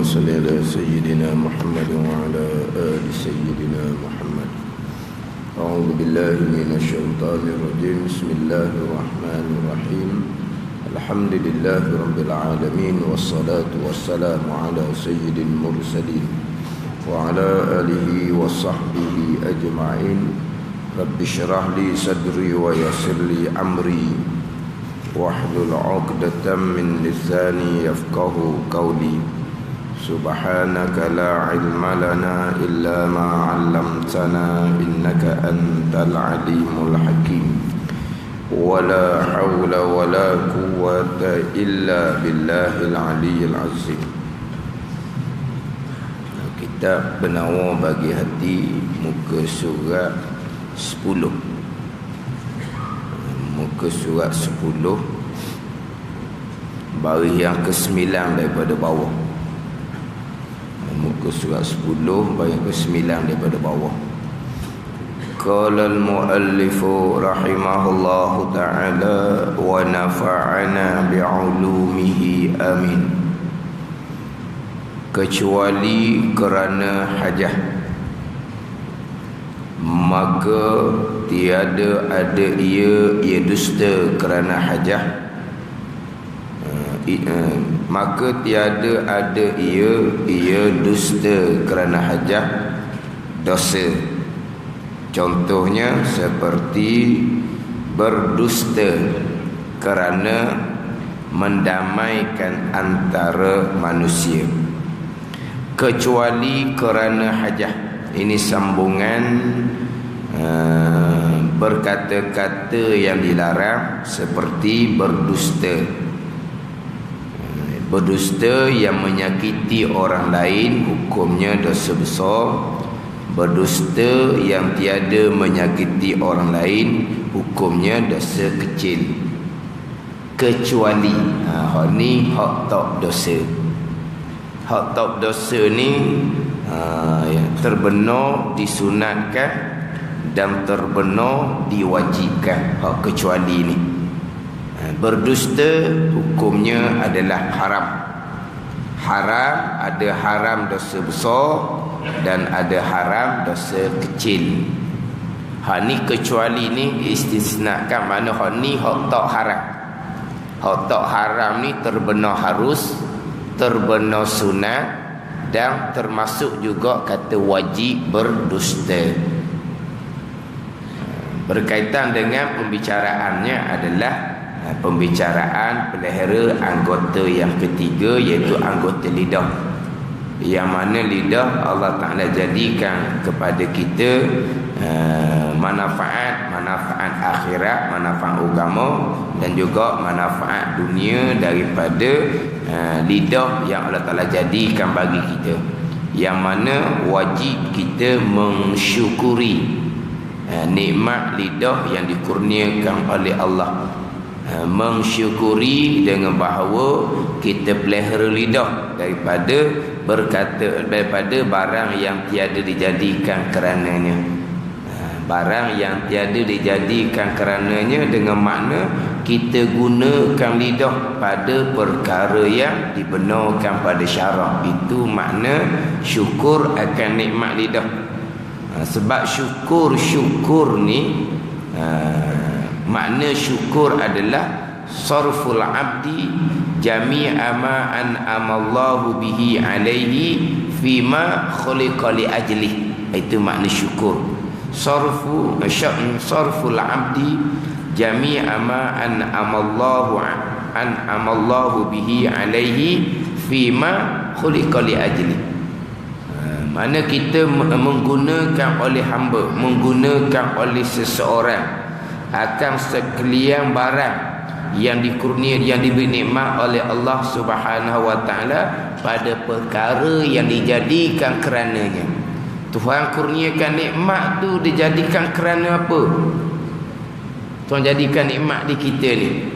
صل على سيدنا محمد وعلى آل سيدنا محمد. أعوذ بالله من الشيطان الرجيم. بسم الله الرحمن الرحيم. الحمد لله رب العالمين، والصلاة والسلام على سيد المرسلين وعلى آله وصحبه أجمعين. رب اشرح لي صدري ويسر لي أمري واحلل عقدة من لساني يفقه قولي. سبحانك لا علم لنا إلا ما علمتنا إنك أنت العليم الحكيم. ولا حول ولا قوة إلا بالله العلي العظيم. Kitab Penawar Bagi Hati, muka surat 10. Muka surat 10, baris yang ke-9 daripada bawah. Muka surat 10, baris yang ke-9 daripada bawah. Qala al-muallifu rahimahullahu ta'ala wa nafa'ana bi'ulumihi amin. Kecuali kerana hajah, maka tiada ada ia dusta kerana hajah. Maka tiada ada ia dusta kerana hajah dosa. Contohnya seperti berdusta kerana mendamaikan antara manusia. Kecuali kerana hajah. Ini sambungan berkata-kata yang dilarang, seperti berdusta. Berdusta yang menyakiti orang lain, hukumnya dosa besar. Berdusta yang tiada menyakiti orang lain, hukumnya dosa kecil. Kecuali hak ni hak tak dosa. Hak tak dosa ni terbenar disunatkan dan terbenar diwajibkan. Hak kecuali ni, berdusta hukumnya adalah haram. Haram, ada haram dosa besar dan ada haram dosa kecil. Hak ni kecuali ni istisnakan, mana hak ni hak tak haram. Hak tak haram ni terbenar harus, terbenar sunat, dan termasuk juga kata wajib berdusta. Berkaitan dengan pembicaraannya adalah pembicaraan pelihara anggota yang ketiga, iaitu anggota lidah. Yang mana lidah Allah Ta'ala jadikan kepada kita manfaat akhirat, manfaat agama, dan juga manfaat dunia daripada lidah yang Allah Ta'ala jadikan bagi kita. Yang mana wajib kita mensyukuri nikmat lidah yang dikurniakan oleh Allah. Mensyukuri dengan bahawa kita pelihara lidah daripada berkata, daripada barang yang tiada dijadikan kerananya. Barang yang tiada dijadikan kerananya dengan makna kita gunakan lidah pada perkara yang dibenarkan pada syarak. Itu makna syukur akan nikmat lidah. Sebab syukur ni makna syukur adalah sarful abdi jami'a ma an'amallahu bihi alaihi fima khuliqa li ajlih. Itu makna syukur. Sarful abdi jami'a ma an'amallahu bihi alaihi fima khuliqa li ajlih. Mana kita menggunakan oleh hamba, menggunakan oleh seseorang akan sekalian barang yang dikurniakan, yang diberi nikmat oleh Allah Subhanahu wa Ta'ala pada perkara yang dijadikan kerananya. Tuhan kurniakan nikmat tu dijadikan kerana apa? Tuhan jadikan nikmat di kita ni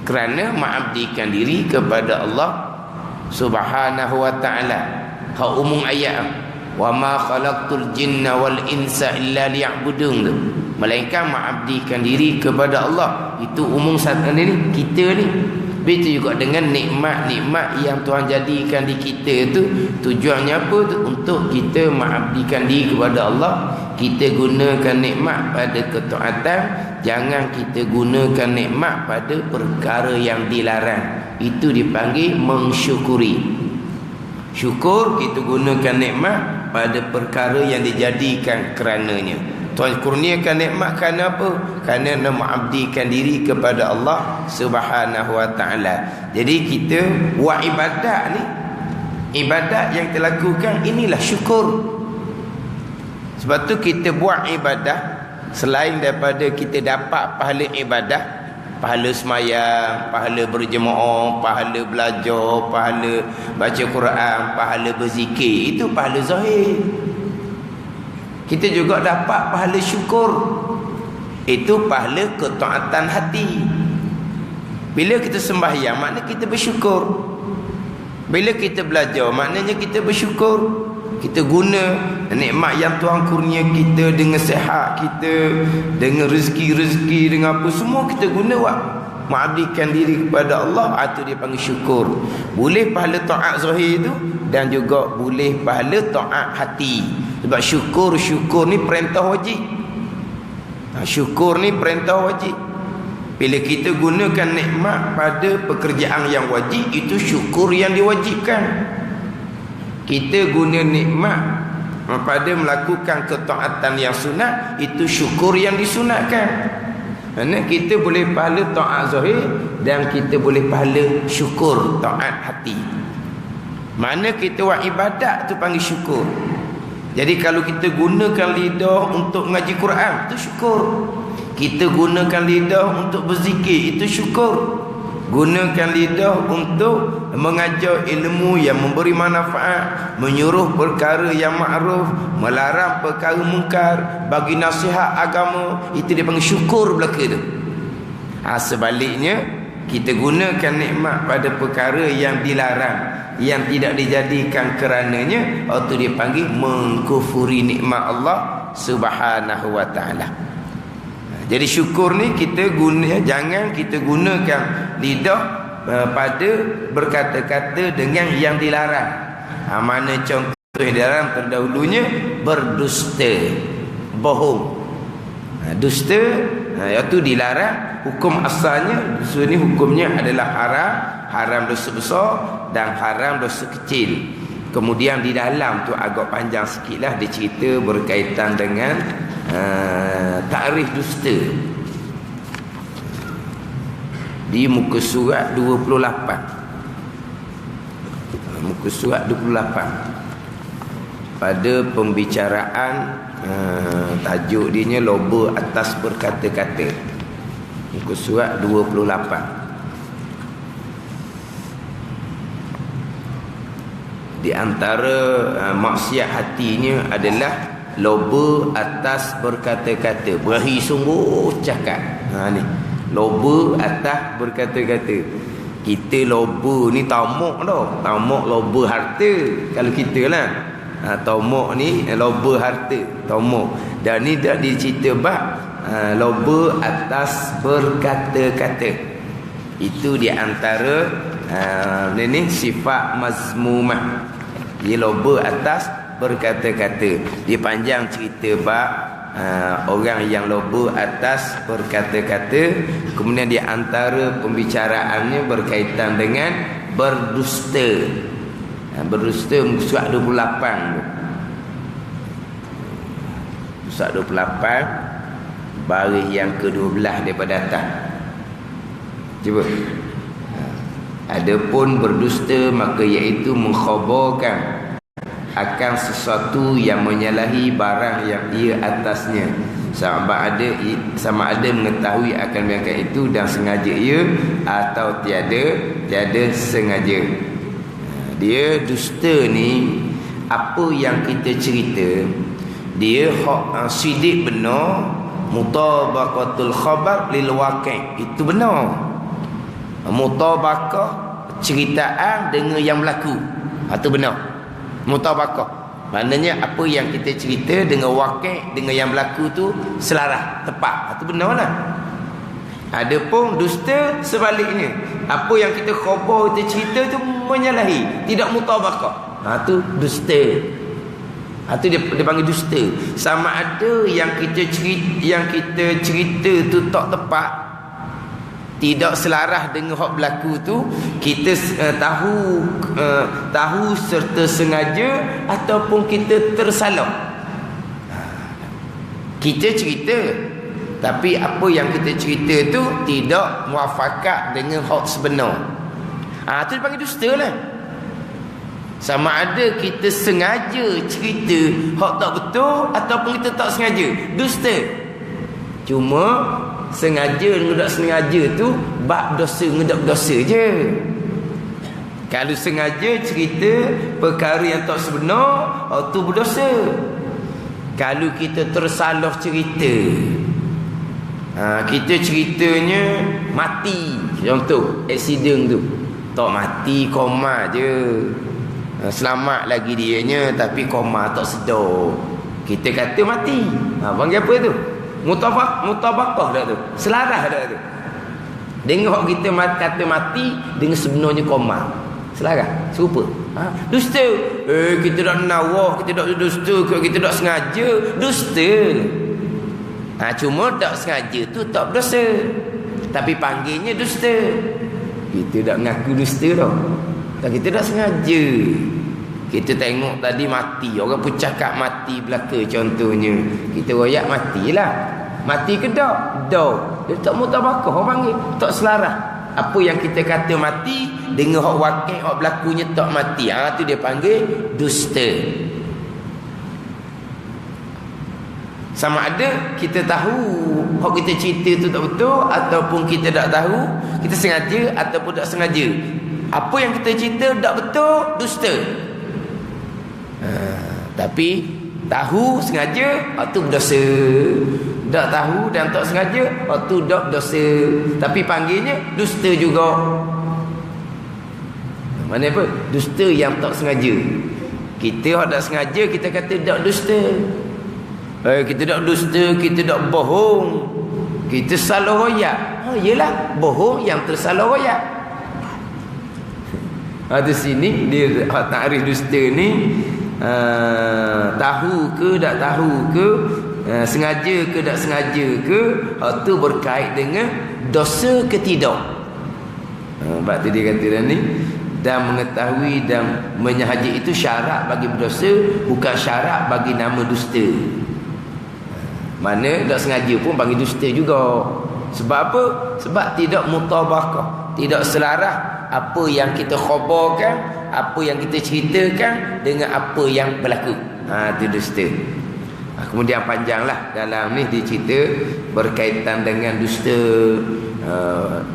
kerana mengabdikan diri kepada Allah Subhanahu wa Ta'ala. Hak umum ayat, wa ma khalaqtul jinna wal insa illa liya'budun tu, melainkan mengabdikan diri kepada Allah. Itu umum saat ni kita ni. Begitu juga dengan nikmat-nikmat yang Tuhan jadikan di kita tu, tujuannya apa tu? Untuk kita mengabdikan diri kepada Allah. Kita gunakan nikmat pada ketaatan, jangan kita gunakan nikmat pada perkara yang dilarang. Itu dipanggil mensyukuri. Syukur kita gunakan nikmat pada perkara yang dijadikan kerananya. Tuhan kurniakan nikmat kerana apa? Kerana nak mengabdikan diri kepada Allah Subhanahu wa taala. Jadi kita buat ibadat ni, ibadat yang kita lakukan inilah syukur. Sebab tu kita buat ibadah, selain daripada kita dapat pahala ibadah, pahala semayang, pahala berjemaah, pahala belajar, pahala baca Quran, pahala berzikir, itu pahala zahir. Kita juga dapat pahala syukur, itu pahala ketaatan hati. Bila kita sembahyang, maknanya kita bersyukur. Bila kita belajar, maknanya kita bersyukur. Kita guna nikmat yang Tuhan kurnia kita, dengan sihat kita, dengan rezeki-rezeki, dengan apa semua kita guna buat mengabdikan diri kepada Allah. Itu dia panggil syukur. Boleh pahala taat zahir itu, dan juga boleh pahala taat hati. Sebab syukur ni perintah wajib. Syukur ni perintah wajib. Bila kita gunakan nikmat pada pekerjaan yang wajib, itu syukur yang diwajibkan. Kita guna nikmat pada melakukan ketaatan yang sunat, itu syukur yang disunatkan. Kerana kita boleh pahala taat zahir, dan kita boleh pahala syukur taat hati. Mana kita buat ibadat tu panggil syukur. Jadi kalau kita gunakan lidah untuk mengaji Quran, itu syukur. Kita gunakan lidah untuk berzikir, itu syukur. Gunakan lidah untuk mengajar ilmu yang memberi manfaat, menyuruh perkara yang ma'ruf, melarang perkara mungkar, bagi nasihat agama, itu dia panggil syukur belaka tu. Sebaliknya, kita gunakan nikmat pada perkara yang dilarang, yang tidak dijadikan kerananya, itu dia panggil mengkufuri nikmat Allah Subhanahu wa taala. Jadi syukur ni kita guna, jangan kita gunakan lidah pada berkata-kata dengan yang dilarang. Mana contoh yang dilarang terdahulunya? Berdusta, bohong. Dusta iaitu dilarang. Hukum asalnya dusta ni hukumnya adalah haram, haram dosa besar dan haram dosa kecil. Kemudian di dalam tu agak panjang sikitlah dia cerita berkaitan dengan takrif dusta. Di muka surat 28. Muka surat 28. Pada pembicaraan tajuk dia loba atas berkata-kata. Muka surat 28. Di antara maksiat hatinya adalah loba atas berkata-kata, berahi sungguh cakap. Ni loba atas berkata-kata. Kita loba ni tamak dah. Tamak loba harta kalau kita lah. Tamak ni loba harta, tamak. Dan ni dah dicerita bab loba atas berkata-kata. Itu di antara ini sifat mazmumah. Dia loba atas berkata-kata. Dia panjang cerita bab orang yang loba atas berkata-kata. Kemudian di antara pembicaraannya berkaitan dengan berdusta. Berdusta surat 28. Surat 28 baris yang ke-12 daripada atas. Cuba. Adapun berdusta maka iaitu mengkhabarkan akan sesuatu yang menyalahi barang yang ia atasnya, sama ada mengetahui akan perkara itu dan sengaja ia atau tiada sengaja. Dia dusta ni, apa yang kita cerita dia sidik benar, mutabaqatul khabar lil waqi', itu benar. Mutabaqah ceritaan dengan yang berlaku, itu benar. Mutabaqah maknanya apa yang kita cerita dengan waqi', dengan yang berlaku tu selaras, tepat. Itu benar lah. Adapun dusta sebaliknya. Apa yang kita khabar, kita cerita tu menyalahi, tidak mutabaqah. Tu dusta. Itu dia panggil dusta. Sama ada yang kita cerita tu tak tepat, tidak selaras dengan hak berlaku tu, kita tahu serta sengaja ataupun kita tersalah. Kita cerita, tapi apa yang kita cerita tu tidak muafakat dengan hak sebenar. Itu dipanggil dusta lah. Sama ada kita sengaja cerita hak tak betul ataupun kita tak sengaja, dusta. Cuma sengaja dengan tak sengaja tu bab dosa ngedap dosa je. Kalau sengaja cerita perkara yang tak sebenar, tu berdosa. Kalau kita tersalah cerita, kita ceritanya mati, contoh aksiden tu, tak mati, koma je, selamat lagi dianya, tapi koma tak sedar, kita kata mati. Panggil apa tu? Mutabaqah dah tu, selaras dah tu. Dengan hak kita kata mati dengan sebenarnya koma, selaras, serupa. Dusta. Kita tak nawah, kita tak dusta, kita tak sengaja, dusta. Cuma tak sengaja tu tak berdosa, tapi panggilnya dusta. Kita tak mengaku dusta dah, kita tak sengaja. Kita tengok tadi mati, orang pun cakap mati belaka contohnya, kita royak matilah. Mati ke tak? Dah. Dia tak mutabaqah, orang panggil tak selaras. Apa yang kita kata mati dengan hak wakil, hak berlakunya tak mati, tu dia panggil dusta. Sama ada kita tahu hak kita cerita tu tak betul ataupun kita tak tahu, kita sengaja ataupun tak sengaja. Apa yang kita cerita tak betul, dusta. Tapi tahu sengaja, tu berdosa. Tak tahu dan tak sengaja, tu tak dosa, tapi panggilnya dusta juga. Mana apa? Dusta yang tak sengaja. Kita hak tak sengaja, kita kata tak dusta. Kita tak dusta, kita tak bohong, kita salah royak. Yelah, bohong yang tersalah royak. Di sini dia takrif dusta ni, tahu ke tak tahu ke, sengaja ke tak sengaja ke, itu berkait dengan dosa ke tidak. Sebab tu dia kata ni, dan mengetahui dan menyahaja itu syarat bagi berdosa, bukan syarat bagi nama dusta. Mana tak sengaja pun panggil dusta juga. Sebab apa? Sebab tidak mutabaqah, tidak selaras apa yang kita khabarkan, apa yang kita ceritakan dengan apa yang berlaku. Itu dusta. Kemudian panjanglah dalam ni dicerita berkaitan dengan dusta.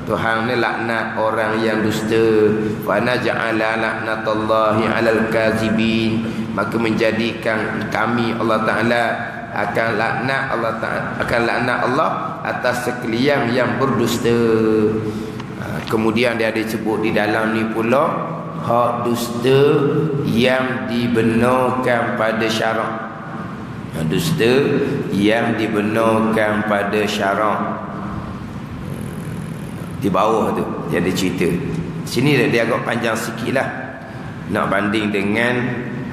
Tuhan ni laknat orang yang dusta. Wa naj'ala laknatallahi 'alal kazibin. Maka menjadikan kami Allah Taala akan laknat Allah atas sekalian yang berdusta. Kemudian dia ada sebut di dalam ni pula hak dusta yang dibenarkan pada syarak. Dusta yang dibenarkan pada syarak. Di bawah tu dia ada cerita. Sini dia agak panjang sikit lah, nak banding dengan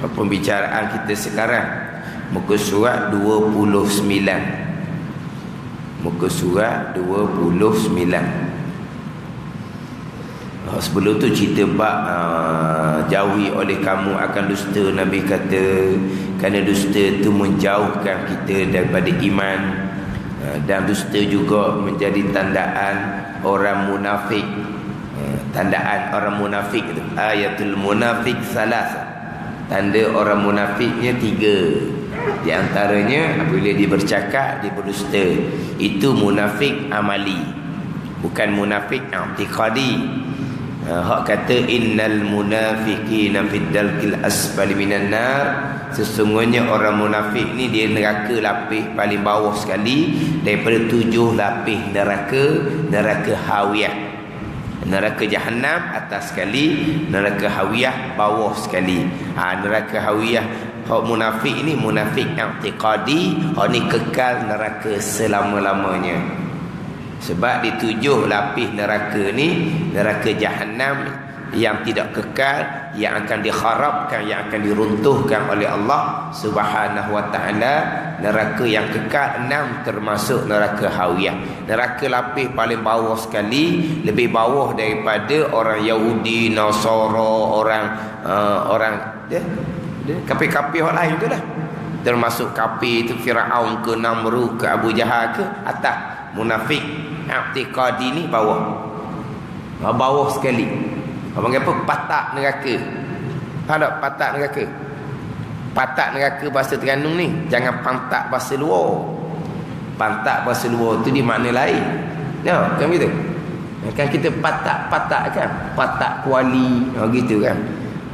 pembicaraan kita sekarang. Muka surat 29. Muka surat 29. Sebelum tu cerita bab jauhi oleh kamu akan dusta. Nabi kata kerana dusta itu menjauhkan kita daripada iman, dan dusta juga menjadi tandaan orang munafik. Tandaan orang munafik itu, ayatul munafik salas. Tanda orang munafiknya 3. Di antaranya apabila dia bercakap dia berdusta. Itu munafik amali, bukan munafik i'tiqadi. Hak kata innal munafiqina fid dalkil asfali minan nar. Sesungguhnya orang munafik ni dia neraka lapis paling bawah sekali daripada 7 lapis neraka hawiyah. Neraka jahanam atas sekali, neraka hawiyah bawah sekali. Neraka hawiyah hak munafik ini munafik i'tiqadi, hak ni kekal neraka selama-lamanya. Sebab di 7 lapis neraka ni, neraka Jahannam yang tidak kekal, yang akan dikharabkan, yang akan diruntuhkan oleh Allah Subhanahu wa taala. Neraka yang kekal 6 termasuk neraka Hawiyah. Neraka lapis paling bawah sekali, lebih bawah daripada orang Yahudi, Nasara, orang kafir-kafir orang lain tu lah. Termasuk kafir itu Firaun ke, Namrud ke, Abu Jahal ke, atas. Munafik i'tiqadi ni bawah. Bawah sekali. Apa panggil apa? Patak neraka. Faham tak? Patak neraka. Patak neraka bahasa Terengganu ni, jangan pantak bahasa luar. Pantak bahasa luar tu di makna lain. Ya, kan begitu? Kan kita patak-patak kan? Patak kuali, gitu kan.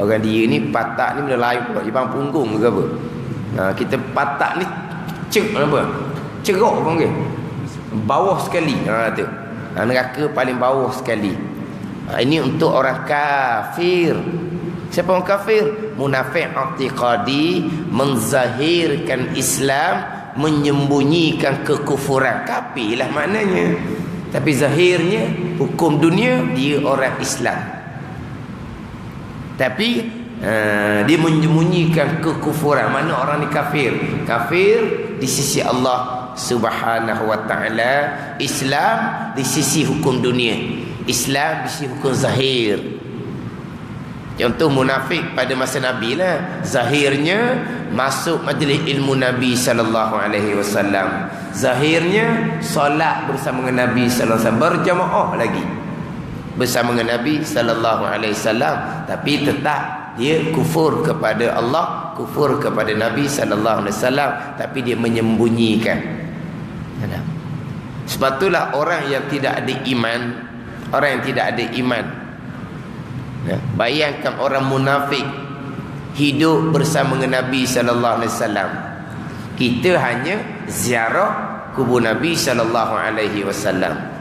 Orang dia ni patak ni benda lain pula, ibang punggung ke apa. Kita patak ni apa? Cerok panggil. Bawah sekali. Tu. Neraka paling bawah sekali. Ini untuk orang kafir. Siapa orang kafir? Munafik i'tiqadi, menzahirkan Islam, menyembunyikan kekufuran. Kafir lah maknanya. Tapi zahirnya, hukum dunia, dia orang Islam. Tapi dia menyembunyikan kekufuran. Mana orang ni kafir? Kafir di sisi Allah Subhanahu wa ta'ala. Islam di sisi hukum dunia, Islam di sisi hukum zahir. Contoh munafik pada masa Nabi lah, zahirnya masuk majlis ilmu Nabi sallallahu alaihi wasallam, zahirnya solat bersama dengan Nabi sallallahu alaihi wasallam, berjamaah lagi bersama dengan Nabi sallallahu alaihi wasallam, tapi tetap dia kufur kepada Allah, kufur kepada Nabi sallallahu alaihi wasallam, tapi dia menyembunyikan. Sebab itulah orang yang tidak ada iman, orang yang tidak ada iman, bayangkan orang munafik hidup bersama dengan Nabi sallallahu alaihi wasallam. Kita hanya ziarah kubur Nabi sallallahu alaihi wasallam.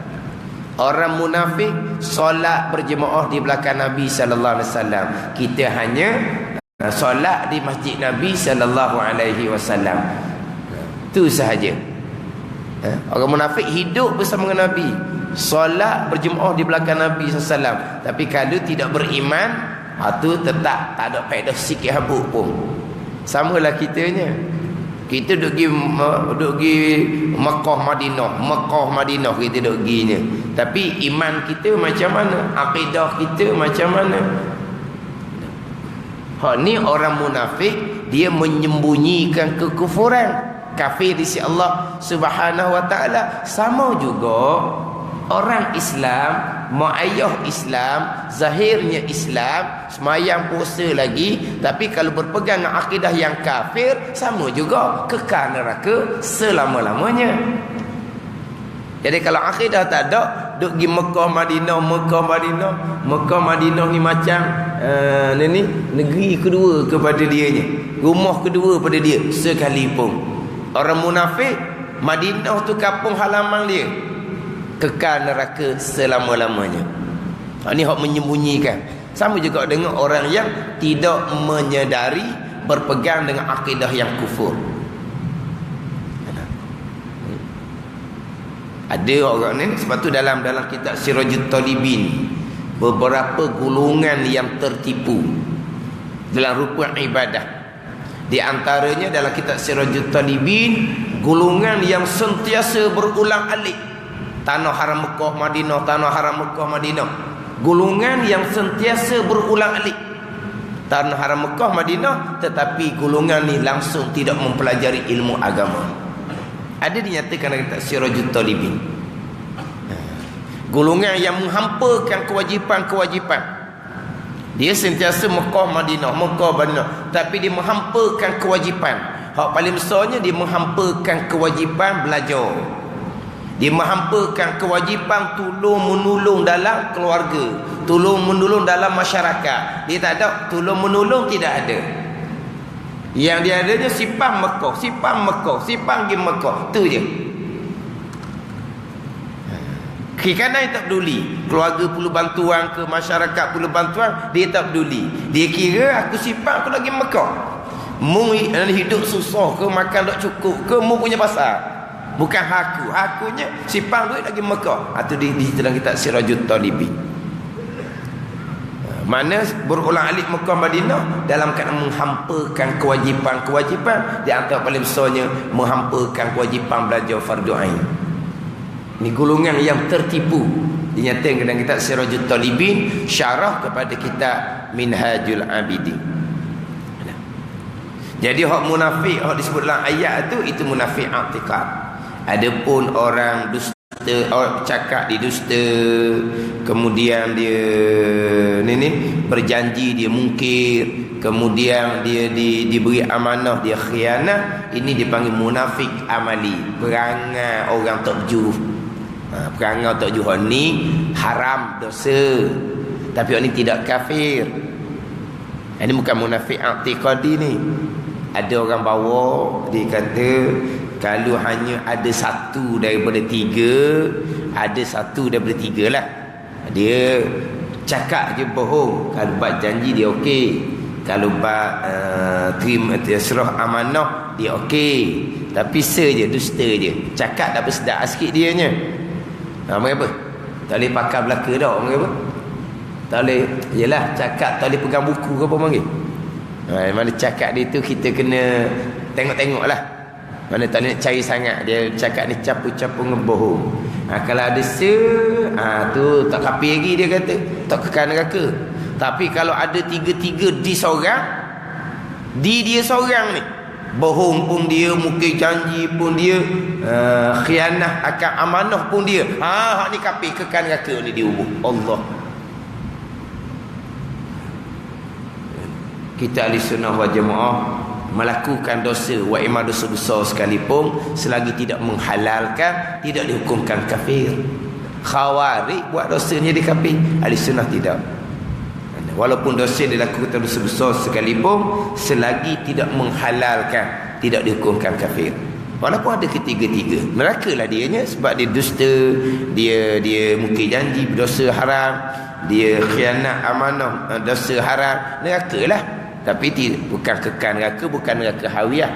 Orang munafik solat berjemaah di belakang Nabi sallallahu alaihi wasallam. Kita hanya solat di masjid Nabi sallallahu alaihi wasallam. Itu sahaja. Orang munafik hidup bersama dengan Nabi, solat berjemaah di belakang Nabi sallallahu alaihi wasallam, tapi kalau tidak beriman, tu tetap tak ada faedah sikit habuk pun. Samalah kitanya. Kita duk pergi Mekah Madinah kita duk perginya. Tapi iman kita macam mana? Akidah kita macam mana? Ni orang munafik, dia menyembunyikan kekufuran. Kafir di sisi Allah Subhanahu wa taala. Sama juga orang Islam, muayyah Islam, zahirnya Islam, semayang puasa lagi, tapi kalau berpegang dengan akidah yang kafir, sama juga kekal neraka selama-lamanya. Jadi kalau akidah tak ada, duk pergi Mekah Madinah ni macam ni negeri kedua kepada dianya, rumah kedua pada dia sekalipun. Orang munafik, Madinah tu kampung halaman dia, kekal neraka selama-lamanya. Ini hak menyembunyikan. Sama juga dengan orang yang tidak menyedari, berpegang dengan akidah yang kufur. Ada orang ni, sebab tu dalam kitab Sirajut Talibin, beberapa golongan yang tertipu dalam rukun ibadah. Di antaranya dalam kitab Sirajut Talibin, golongan yang sentiasa berulang alik tanah haram Mekah Madinah, tanah haram Mekah Madinah. Golongan yang sentiasa berulang alik tanah haram Mekah Madinah, tetapi golongan ni langsung tidak mempelajari ilmu agama. Ada dinyatakan dalam kitab Sirajut Talibin. Golongan yang menghampakan kewajipan-kewajipan. Dia sentiasa Mekah Madinah, tapi dia menghampakan kewajipan. Hak paling besarnya dia menghampakan kewajipan belajar. Dia menghampakan kewajipan tolong-menolong dalam keluarga, tolong-menolong dalam masyarakat. Dia tak ada tolong-menolong, tidak ada. Yang dia adanya sipang Mekah, sipang pergi Mekah, tu je. Kiri kanan dia tak peduli. Keluarga perlu bantuan ke, masyarakat perlu bantuan, dia tak peduli. Dia kira aku sipang, aku lagi Mekah. Mu hidup susah ke, makan tak cukup ke, mu punya pasal. Bukan haku. Hakunya simpan duit lagi Mekah. Itu di dalam kitab Sirajut Talibi. Mana berulang alik Mekah Madinah dalam keadaan menghampakan kewajipan-kewajipan, di antara paling besarnya menghampakan kewajipan belajar fardu ain. Ini golongan yang tertipu. Dinyatakan dalam kitab Sirajut Talibin, syarah kepada kitab Minhajul Abidin. Jadi hak munafik, hak disebut dalam ayat itu munafik i'tiqad. Adapun orang dusta, orang cakap dia dusta, kemudian dia berjanji dia mungkir, kemudian dia diberi amanah dia khianat, ini dipanggil munafik amali, perangai orang tak berjuruh. Perangai tak berjuruh ni haram, dosa, tapi orang ni tidak kafir. Ini bukan munafik i'tiqadi ni. Ada orang bawa, dia kata kalau hanya ada satu daripada tiga, ada satu daripada tiga lah. Dia cakap je bohong. Kalau buat janji dia okey. Kalau buat terima serah amanah dia okey. Tapi je dusta je. Cakap tak bersedap sikit dia nya. Mengapa? Tak boleh pakai belaka dah. Mengapa? Tak boleh. Yelah, cakap tak boleh pegang buku ke apa panggil. Mana cakap dia tu kita kena tengok-tengok lah. Mana tak nak cari sangat. Dia cakap ni capu-capu ngebohong. Kalau ada tu tak kapi lagi dia kata. Tak kekal neraka. Tapi kalau ada tiga-tiga di seorang, dia seorang ni, bohong pun dia, mungkin janji pun dia, khianah akan amanah pun dia, hak ni kapi kekal neraka ni dia hubung. Allah. Kita ahli sunnah wal jamaah melakukan dosa, wa imma dosa besar sekalipun, selagi tidak menghalalkan, tidak dihukumkan kafir. Khawarij buat dosa ni dia kafir, ahli sunnah tidak. Walaupun dosa dilakukan dosa besar sekalipun, selagi tidak menghalalkan, tidak dihukumkan kafir. Walaupun ada ketiga-tiga, nerakalah dianya sebab dia dusta, dia mungkin janji berdosa haram, dia khianat amanah, dosa haram, nerakalah. Tapi bukan kekal neraka, bukan neraka hawiyah.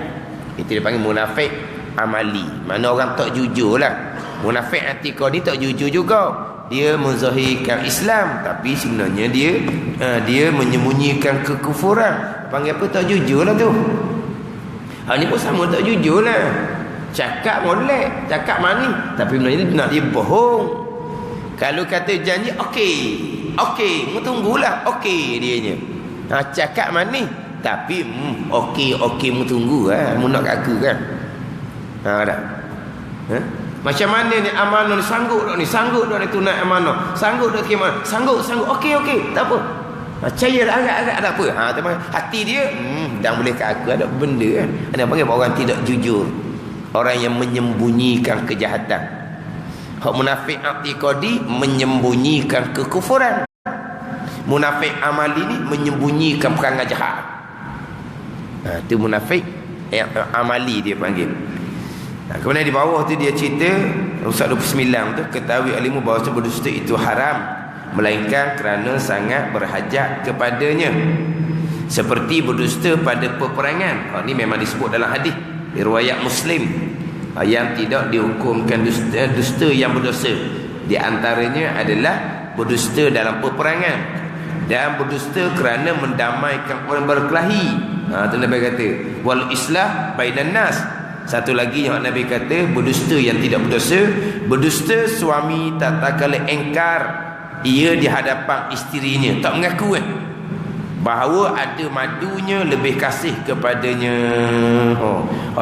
Itu dipanggil munafik amali. Mana orang tak jujur lah. Munafik i'tiqadi tak jujur juga. Dia menzahirkan Islam, tapi sebenarnya dia menyembunyikan kekufuran. Panggil apa? Tak jujur lah tu. Hal ni pun sama, tak jujur lah. Cakap molek, cakap manis, tapi sebenarnya nak dia bohong. Kalau kata janji, okey, mu tunggulah, okey dianya. Cakap manis, tapi okey mu tunggu mu nak aku kan. Dah. Macam mana ni amanah ni, sanggup dak ni tunai amanah, sanggup dak terima, sanggup, okey, tak apa. Percaya agak-agak tak apa. Tapi hati dia dah boleh ke aku ada benda kan. Ada panggil orang tidak jujur, orang yang menyembunyikan kejahatan. Hak munafik i'tiqadi menyembunyikan kekufuran. Munafik amali ni menyembunyikan perangai jahat. Itu munafik amali dia panggil. Kemudian di bawah tu dia cerita Ustaz 29 tu, ketahui alimu bahawa berdusta itu haram, melainkan kerana sangat berhajat kepadanya, seperti berdusta pada peperangan. Ini memang disebut dalam hadis riwayat Muslim, yang tidak dihukumkan dusta yang berdosa. Di antaranya adalah berdusta dalam peperangan dan berdusta kerana mendamaikan orang berkelahi. Tu Nabi kata wal islah bainan nas. Satu lagi yang Nabi kata berdusta yang tidak berdosa, berdusta suami tak kala engkar ia di hadapan isterinya, tak mengaku bahawa ada madunya lebih kasih kepadanya.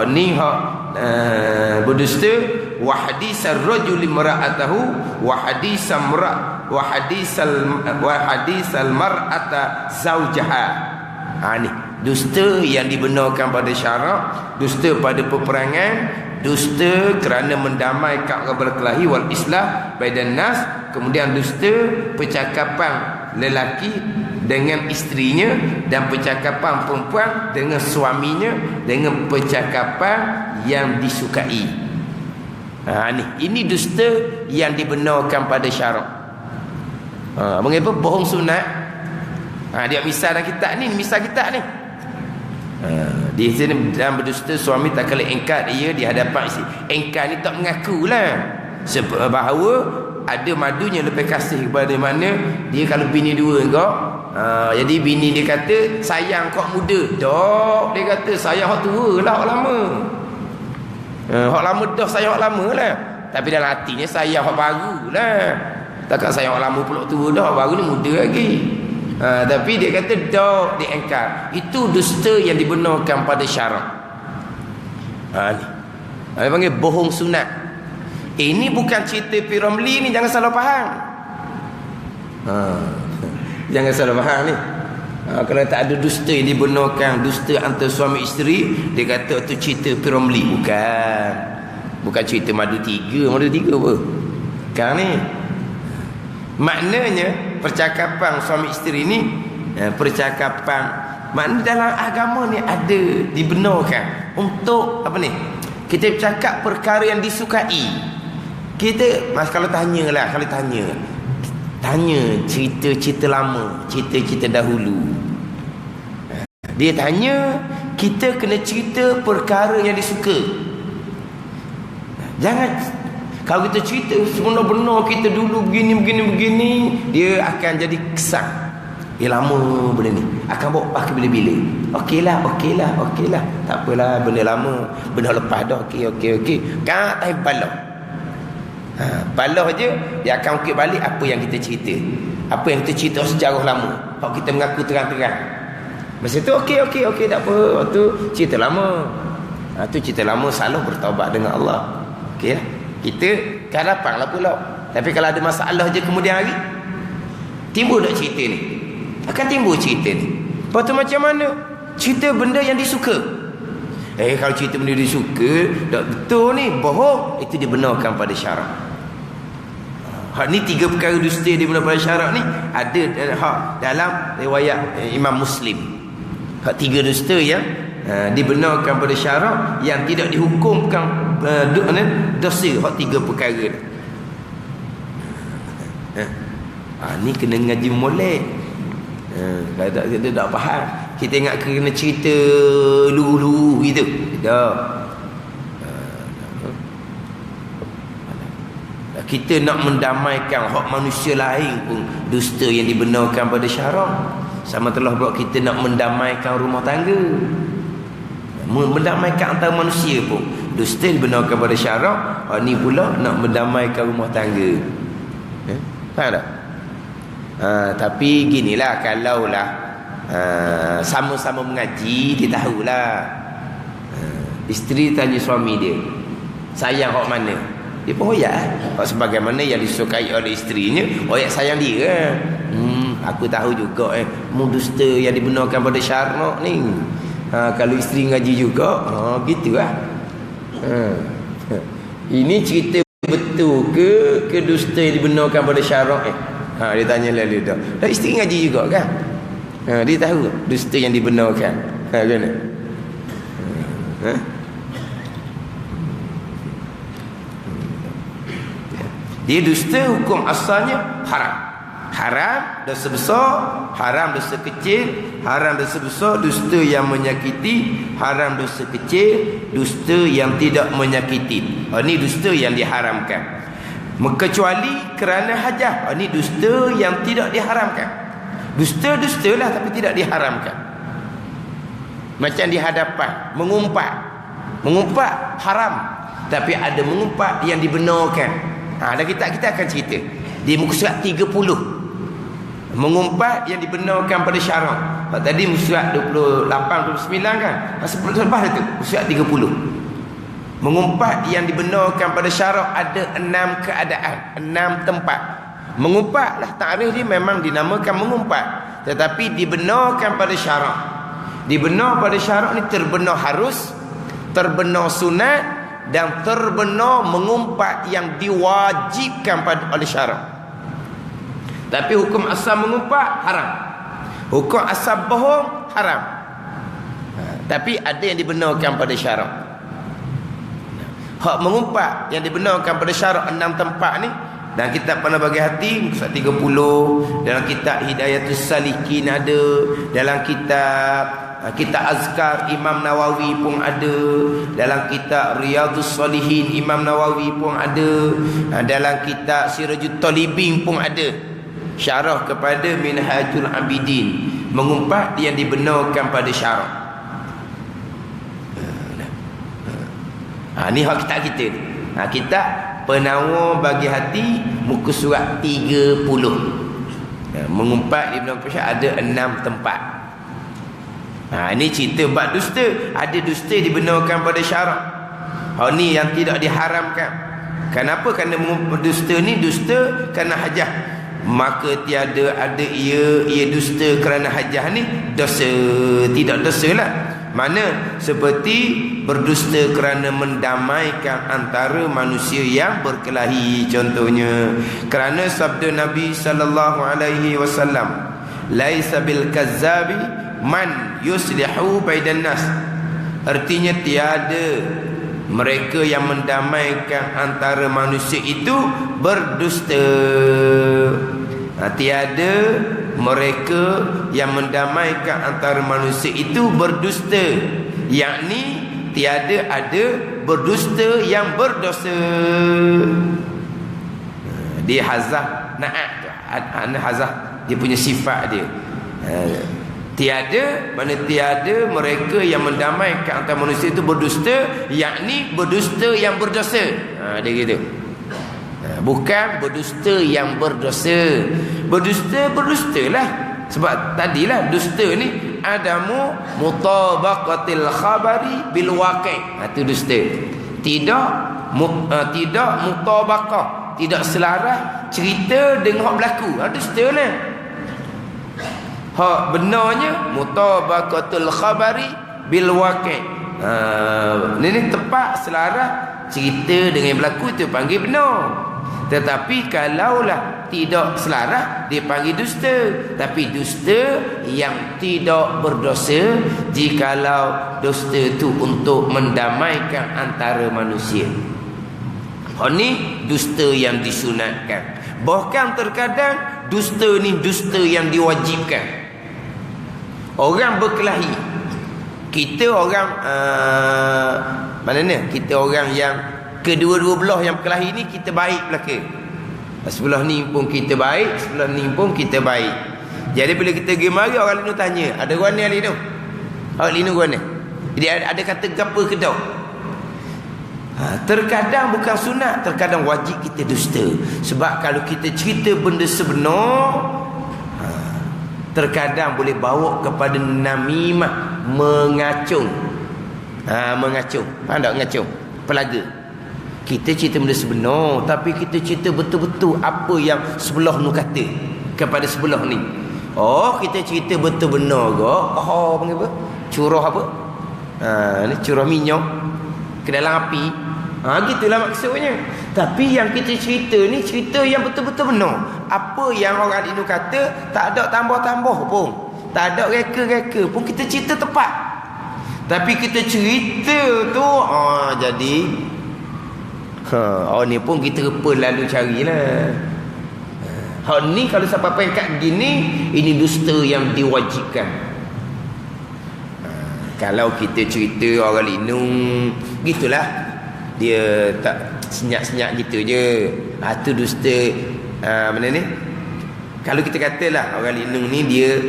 Ni berdusta wa hadisar rajul imra'atahu wa hadisal mar'ata zaujaha. Ni dusta yang dibenarkan pada syarak, dusta pada peperangan, dusta kerana mendamaikan orang berkelahi, wal islah bainan nas. Kemudian dusta percakapan lelaki dengan isterinya dan percakapan perempuan dengan suaminya dengan percakapan yang disukai. Ini dusta yang dibenarkan pada syarak. Mengapa bohong sunat? Dia misal dalam kitab ni, misal kitab ni. Di sini dalam berdusta suami tak kala engkar dia di hadapan isteri. Engkar ni tak mengakulah bahawa ada madunya lebih kasih kepada mana dia kalau bini dua kau. Jadi bini dia kata sayang kau muda. Tak, dia kata sayang hak tua lah, hak lama. Hak lama dah sayang hak lama lah. Tapi dalam hatinya sayang hak baru lah. Takkan sayang hak lama pula tua dah, hak baru ni muda lagi. Tapi dia kata dah diengkar. Itu dusta yang dibenarkan pada syarak. Ni dia panggil bohong sunat. Ini bukan cerita P.Ramlee ni, jangan salah faham. Jangan salah faham ni. Kalau tak ada dusta yang dibenarkan, dusta antara suami isteri, dia kata tu cerita P.Ramlee. Bukan cerita Madu 3 apa. Bukan ni. Maknanya percakapan suami isteri ni, percakapan makna dalam agama ni ada dibenarkan untuk apa ni? Kita bercakap perkara yang disukai. Kita kalau tanya cerita-cerita lama, cerita-cerita dahulu. Dia tanya, kita kena cerita perkara yang disuka. Jangan kalau kita cerita sebenar-benar kita dulu begini, dia akan jadi kesan. Lama benda ni. Akan bawa pakai bila-bila. Okeylah. Tak apalah, benda lama, benda lepas dah. Okey. Kan tak balah. Balah je, dia akan ukit balik apa yang kita cerita. Apa yang kita cerita sejarah lama. Kalau kita mengaku terang-terang. Masa tu okey, tak apa. Tu cerita lama. Tu cerita lama, salah bertaubat dengan Allah. Okey lah. Kita harapan lah pula. Tapi kalau ada masalah je kemudian hari, timbul tak cerita ni? Akan timbul cerita ni. Lepas tu macam mana? Cerita benda yang disuka. Kalau cerita benda disuka, tak betul ni, bohong. Itu dibenarkan pada syarak. Hak ni 3 perkara dusta dibenarkan pada syarak ni ada hak dalam riwayat Imam Muslim. Hak 3 dusta yang dibenarkan pada syarak yang tidak dihukumkan dosa. Hak 3 perkara ni. Ni kena ngaji molek. Kalau tak faham, kita ingat kena cerita lulu gitu. Kita nak mendamaikan hak manusia lain pun dusta yang dibenarkan pada syarak. Sama telah pula kita nak mendamaikan rumah tangga, mendamaikan antara manusia pun dusta dibenarkan pada syarak. Ni pula nak mendamaikan rumah tangga. Faham tak? Tapi ginilah, kalaulah sama-sama mengaji, dia tahulah. Isteri tanya suami dia, sayang hak mana? Dia pun hoyak. Sebagaimana yang disukai oleh isterinya, hoyak sayang dia. Aku tahu juga dusta yang dibenarkan pada syarak ni. Kalau isteri ngaji juga, gitulah. Ini cerita betul ke dusta yang dibenarkan pada syarak? Dia tanya lalu dah. Dan isteri ngaji juga kan? Dia tahu dusta yang dibenarkan. Kan? Dia dusta hukum asalnya haram dosa besar, haram dosa kecil, haram dosa besar, dusta yang menyakiti, haram dosa kecil, dusta yang tidak menyakiti. Ini dusta yang diharamkan. Kecuali kerana hajah. Ini dusta yang tidak diharamkan. Dusta lah tapi tidak diharamkan. Macam di hadapan mengumpat haram, tapi ada mengumpat yang dibenarkan. Dan kita akan cerita di muka surat 30 mengumpat yang dibenarkan pada syarak. Tadi muka surat 28 29 kan? Lepas itu muka surat 30 mengumpat yang dibenarkan pada syarak. Ada 6 keadaan, 6 tempat. Mengumpat lah, takrif dia memang dinamakan mengumpat, tetapi dibenarkan pada syarak. Dibenar pada syarak ni terbenar harus, terbenar sunat, dan terbenar mengumpat yang diwajibkan oleh syarak. Tapi hukum asal mengumpat haram, hukum asal bohong haram. Tapi ada yang dibenarkan pada syarak. Hak mengumpat yang dibenarkan pada syarak 6 tempat ni, dan kitab Pandai Bagi Hati muka 30, dalam kitab Hidayatus Salikin ada, dalam kitab kitab Azkar Imam Nawawi pun ada, dalam kitab Riyadhus Shalihin Imam Nawawi pun ada, dalam kitab Sirajut Talibin pun ada syarah kepada Minhajul Abidin, mengumpat yang dibenarkan pada syarak. Ni hak kitab kita ni. Kitab Penawar Bagi Hati, muka surat 30. Mengumpat Ibn Qayyim ada 6 tempat. Ini cerita bab dusta. Ada dusta dibenarkan pada syarak. Ni yang tidak diharamkan. Kenapa? Kerana dusta ni dusta kerana hajah. Maka tiada ada ia dusta kerana hajah ni dosa. Tidak dosa lah. Mana? Seperti berdusta kerana mendamaikan antara manusia yang berkelahi, contohnya. Kerana sabda Nabi sallallahu alaihi wasallam, laisa bil kazzabi man yuslihu bainan nas. Artinya tiada mereka yang mendamaikan antara manusia itu berdusta. Tiada mereka yang mendamaikan antara manusia itu berdusta, yakni tiada ada berdusta yang berdosa. Dia hazah na'at tu, hazah dia punya sifat dia. Tiada, mana tiada mereka yang mendamaikan antara manusia itu berdusta, yakni berdusta yang berdosa. Dia gitu. Bukan berdusta yang berdosa. Berdustalah. Sebab tadilah dusta ni adamu mutabaqatil khabari bil waqi'. Itu dusta. Tidak mutabaqah, tidak selaras cerita dengan hak berlaku. Dusta lah. Hak benarnya mutabaqatul khabari bil waqi'. Ini tepat selaras cerita dengan yang berlaku, itu panggil benar. Tetapi kalaulah tidak selaras, dipanggil dusta. Tapi dusta yang tidak berdosa, jikalau dusta itu untuk mendamaikan antara manusia. Ini dusta yang disunatkan. Bahkan terkadang dusta ni dusta yang diwajibkan. Orang berkelahi, kita orang mana ni? Kita orang yang kedua-dua belah yang berkelahi ni kita baik belaka. Sebelah ni pun kita baik, sebelah ni pun kita baik. Jadi bila kita pergi mari, orang lain tanya, ada guana ali tu? Awak linu guana? Jadi ada kata gapo ke tak? Terkadang bukan sunat, terkadang wajib kita dusta. Sebab kalau kita cerita benda sebenar, terkadang boleh bawa kepada namimah, mengacung. Mengacung. Faham tak ngacung? Pelaga. Kita cerita benda sebenar, tapi kita cerita betul-betul apa yang sebelah nu kata kepada sebelah ni. Kita cerita betul benar ke? Panggil apa? Curah apa? Ni curah minyak ke dalam api. Gitulah maksudnya. Tapi yang kita cerita ni cerita yang betul-betul benar. Apa yang orang ini kata, tak ada tambah-tambah pun, tak ada reka-reka pun, kita cerita tepat. Tapi kita cerita tu jadi ni pun kita lalu carilah. Ni kalau sampai peringkat gini, ini dusta yang diwajibkan. Kalau kita cerita orang linung, gitulah, dia tak senyap-senyap gitu je, itu dusta. Mana ni? Kalau kita katalah orang linung ni dia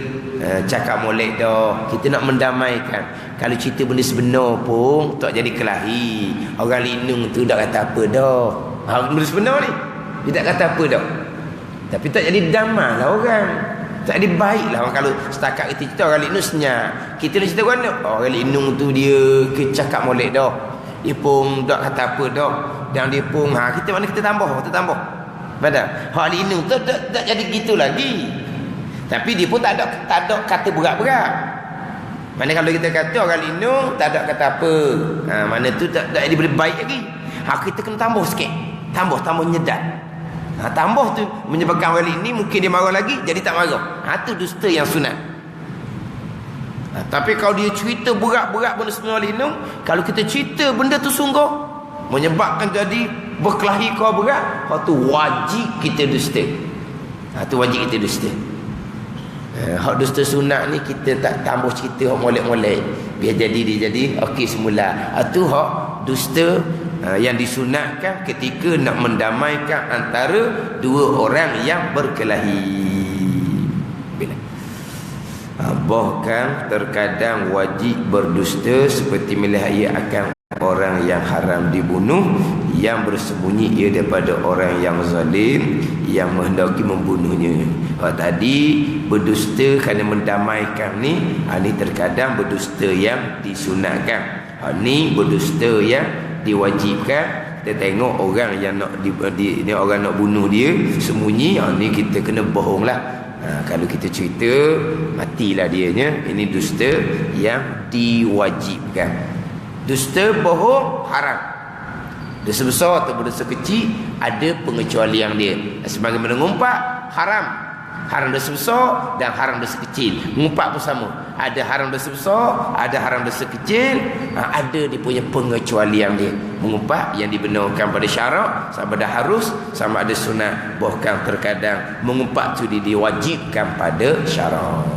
cakap molek dah, kita nak mendamaikan. Kalau cerita benda sebenar pun tak jadi kelahi. Orang linung tu tak kata apa dah. Benda sebenar ni dia tak kata apa dah. Tapi tak jadi damai lah orang, tak jadi baik lah orang. Kalau setakat kita cerita orang linung senyap, kita nak cerita orang linung tu dia cakap molek dah, dia pun tak kata apa dah, dan dia pun kita mana kita tambah. Padahal hak linung tu tak jadi gitu lagi. Tapi dia pun tak ada kata berat-berat. Mana kalau kita kata orang linung tak ada kata apa, mana tu tak jadi boleh baik lagi. Kita kena tambah sikit, tambah nyedat. Tambah tu menyebabkan orang ini mungkin dia marah lagi, jadi tak marah. Tu dusta yang sunat. Tapi kalau dia cerita berat-berat benda sebenar linung, kalau kita cerita benda tu sungguh menyebabkan jadi berkelahi kau berat, tu wajib kita dusta. Tu wajib kita dusta. Hak dusta sunat ni kita tak tambah cerita hak molek-molek. Biar jadi dia jadi okey semula. Itu hak dusta yang disunatkan ketika nak mendamaikan antara dua orang yang berkelahi. Bahkan terkadang wajib berdusta seperti melihat ia akan orang yang haram dibunuh, yang bersembunyi ia daripada orang yang zalim yang menghendaki membunuhnya. Tadi berdusta kerana mendamaikan ni, ni terkadang berdusta yang disunatkan. Ni berdusta yang diwajibkan. Kita tengok orang yang nak orang nak bunuh dia sembunyi, ni kita kena bohong lah. Kalau kita cerita matilah dianya. Ini dusta yang diwajibkan. Dusta bohong haram. Dosa besar atau dosa kecil ada pengecualian dia. Sebagaimana ngumpat haram. Haram dosa besar dan haram dosa kecil. Ngumpat pun sama. Ada haram dosa besar, ada haram dosa kecil. Ada dia punya pengecualian dia. Mengumpat yang dibenarkan pada syarak, sama ada harus, sama ada sunat. Bahkan terkadang mengumpat tu diwajibkan pada syarak.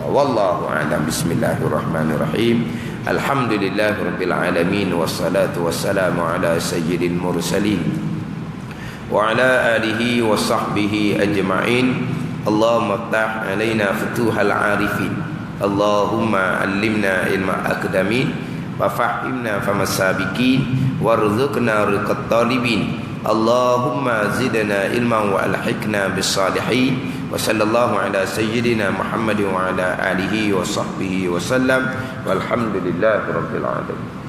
Wallahu a'lam. Bismillahirrahmanirrahim. Alhamdulillahirabbil alamin wassalatu wassalamu ala sayyidil mursalin wa ala alihi wa sahbihi ajma'in. Allahumma ftah alaina futuhal arifin. Allahumma allimna ilma aqdamin wa fahimna famasabiqin warzuqna riqat talibin. Allahumma zidna ilman wa alhiqna bis salihin. Wa sallallahu ala sayyidina Muhammadin wa ala alihi wa sahbihi wa sallam. Walhamdulillahi rabbil alamin.